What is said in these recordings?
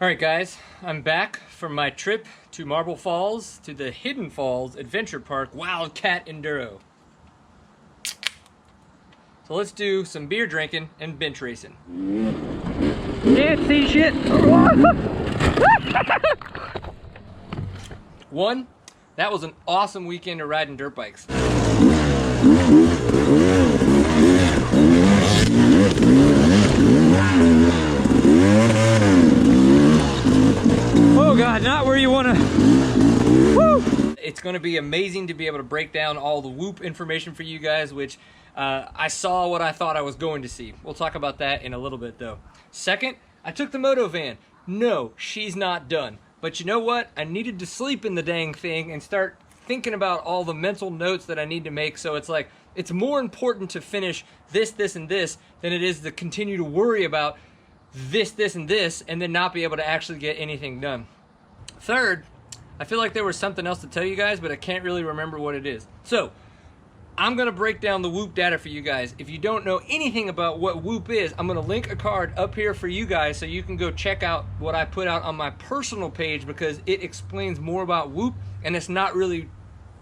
Alright guys, I'm back from my trip to Marble Falls to the Hidden Falls Adventure Park Wild Cat Enduro. So let's do some beer drinking and bench racing. Can't see shit. One, that was an awesome weekend of riding dirt bikes. Oh God, not where you wanna. Woo! It's going to be amazing to be able to break down all the Whoop information for you guys, which I saw what I thought I was going to see. We'll talk about that in a little bit though. Second, I took the moto van. No, she's not done. But you know what? I needed to sleep in the dang thing and start thinking about all the mental notes that I need to make. So it's like, it's more important to finish this, this, and this than it is to continue to worry about this, this, and this, and then not be able to actually get anything done. Third, I feel like there was something else to tell you guys, but I can't really remember what it is. So, I'm going to break down the Whoop data for you guys. If you don't know anything about what Whoop is, I'm going to link a card up here for you guys so you can go check out what I put out on my personal page, because it explains more about Whoop, and it's not really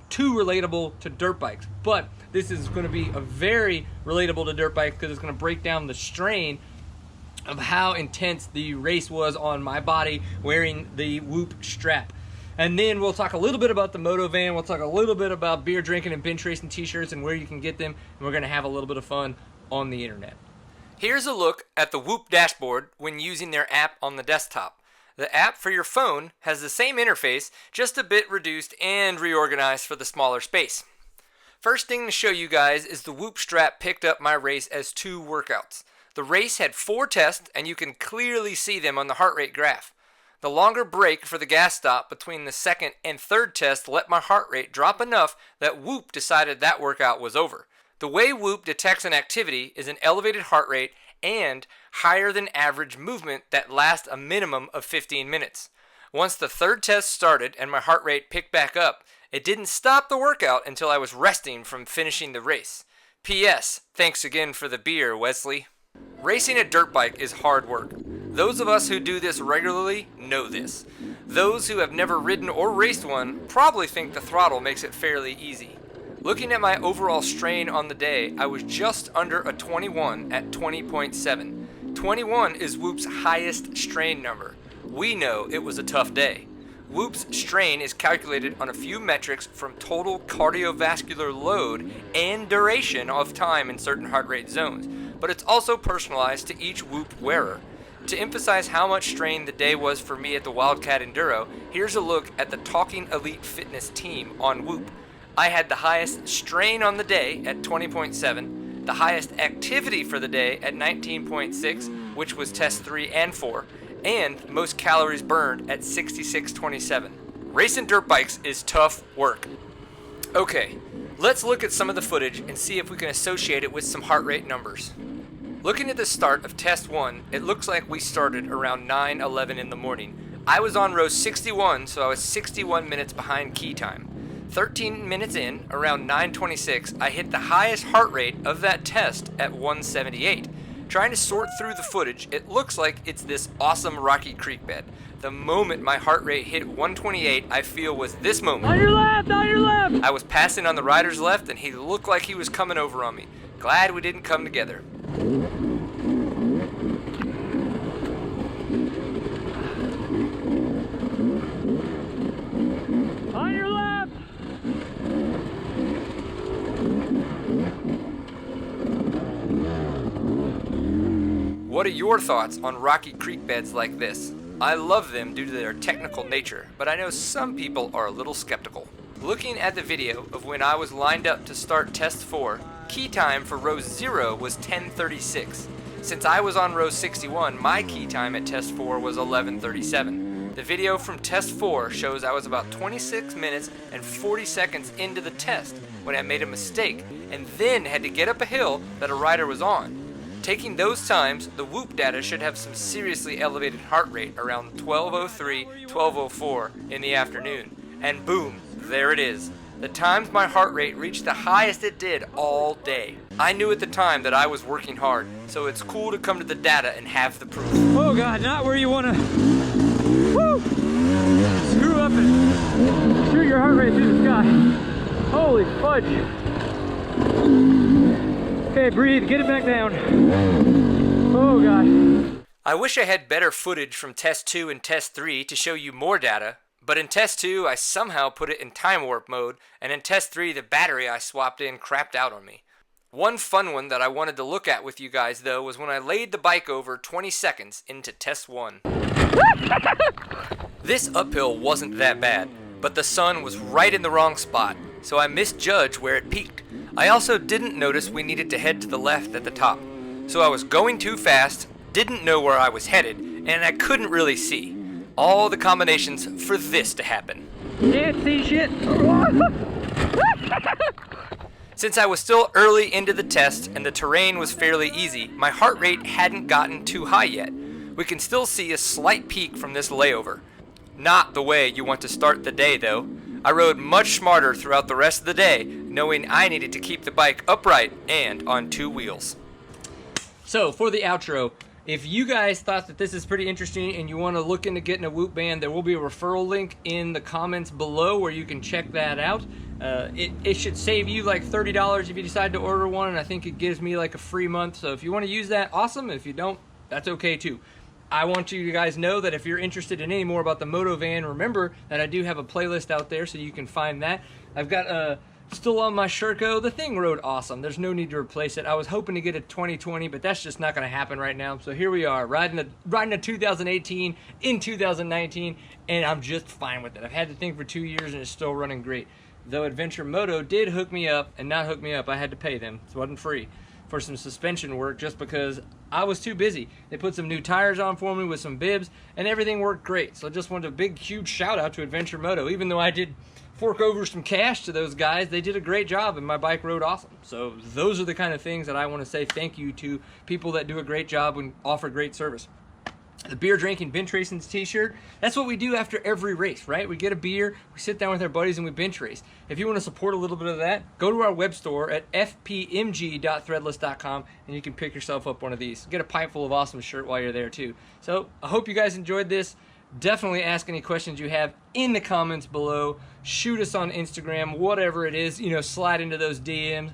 too relatable to dirt bikes. But this is going to be a very relatable to dirt bikes because it's going to break down the strain of how intense the race was on my body wearing the Whoop strap. And then we'll talk a little bit about the moto van. We'll talk a little bit about beer drinking and bench racing t-shirts and where you can get them. And we're going to have a little bit of fun on the internet. Here's a look at the Whoop dashboard when using their app on the desktop. The app for your phone has the same interface, just a bit reduced and reorganized for the smaller space. First thing to show you guys is the Whoop strap picked up my race as 2 workouts. The race had 4 tests, and you can clearly see them on the heart rate graph. The longer break for the gas stop between the second and third test let my heart rate drop enough that Whoop decided that workout was over. The way Whoop detects an activity is an elevated heart rate and higher than average movement that lasts a minimum of 15 minutes. Once the third test started and my heart rate picked back up, it didn't stop the workout until I was resting from finishing the race. P.S. Thanks again for the beer, Wesley. Racing a dirt bike is hard work. Those of us who do this regularly know this. Those who have never ridden or raced one probably think the throttle makes it fairly easy. Looking at my overall strain on the day, I was just under a 21 at 20.7. 21 is Whoop's highest strain number. We know it was a tough day. Whoop's strain is calculated on a few metrics from total cardiovascular load and duration of time in certain heart rate zones, but it's also personalized to each Whoop wearer. To emphasize how much strain the day was for me at the Wild Cat Enduro, here's a look at the Talking Elite Fitness team on Whoop. I had the highest strain on the day at 20.7, the highest activity for the day at 19.6, which was test 3 and 4, and most calories burned at 66.27. Racing dirt bikes is tough work. Okay, let's look at some of the footage and see if we can associate it with some heart rate numbers. Looking at the start of test 1, it looks like we started around 9:11 in the morning. I was on row 61, so I was 61 minutes behind key time. 13 minutes in, around 9:26, I hit the highest heart rate of that test at 178. Trying to sort through the footage, it looks like it's this awesome rocky creek bed. The moment my heart rate hit 128, I feel was this moment. On your left, on your left! I was passing on the rider's left and he looked like he was coming over on me. Glad we didn't come together. On your left! What are your thoughts on rocky creek beds like this? I love them due to their technical nature, but I know some people are a little skeptical. Looking at the video of when I was lined up to start test 4, key time for row 0 was 10:36. Since I was on row 61, my key time at test 4 was 11:37. The video from test 4 shows I was about 26 minutes and 40 seconds into the test when I made a mistake and then had to get up a hill that a rider was on. Taking those times, the Whoop data should have some seriously elevated heart rate around 12:03, 12:04 in the afternoon. And boom, there it is. The times my heart rate reached the highest it did all day. I knew at the time that I was working hard, so it's cool to come to the data and have the proof. Oh God, not where you wanna. way through the sky. Holy fudge. Okay, breathe, get it back down. Oh God. I wish I had better footage from Test 2 and Test 3 to show you more data, but in Test 2 I somehow put it in time warp mode, and in Test 3 the battery I swapped in crapped out on me. One fun one that I wanted to look at with you guys though was when I laid the bike over 20 seconds into Test 1. This uphill wasn't that bad, but the sun was right in the wrong spot, so I misjudged where it peaked. I also didn't notice we needed to head to the left at the top, so I was going too fast, didn't know where I was headed, and I couldn't really see. All the combinations for this to happen. Can't see shit. Since I was still early into the test and the terrain was fairly easy, my heart rate hadn't gotten too high yet. We can still see a slight peak from this layover. Not the way you want to start the day though. I rode much smarter throughout the rest of the day, knowing I needed to keep the bike upright and on two wheels. So for the outro, if you guys thought that this is pretty interesting and you want to look into getting a Whoop band, there will be a referral link in the comments below where you can check that out. It should save you like $30 if you decide to order one, and I think it gives me like a free month. So if you want to use that, awesome. If you don't, that's okay too. I want you guys know that if you're interested in any more about the Moto Van, remember that I do have a playlist out there so you can find that. I've got still on my Sherco, the thing rode awesome. There's no need to replace it. I was hoping to get a 2020, but that's just not going to happen right now. So here we are, riding a 2018 in 2019, and I'm just fine with it. I've had the thing for 2 years, and it's still running great. Though Adventure Moto did hook me up, and not hook me up, I had to pay them. It wasn't free for some suspension work just because I was too busy. They put some new tires on for me with some bibs, and everything worked great. So I just wanted a big, huge shout out to Adventure Moto. Even though I did fork over some cash to those guys, they did a great job, and my bike rode awesome. So those are the kind of things that I want to say thank you to people that do a great job and offer great service. The beer drinking bench racing t-shirt, that's what we do after every race, right? We get a beer, we sit down with our buddies, and we bench race. If you want to support a little bit of that, go to our web store at fpmg.threadless.com and you can pick yourself up one of these. Get a pint full of awesome shirt while you're there too. So I hope you guys enjoyed this. Definitely ask any questions you have in the comments below. Shoot us on Instagram, whatever it is, slide into those DMs.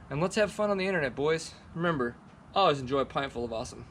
And let's have fun on the internet, boys. Remember, always enjoy a pint full of awesome.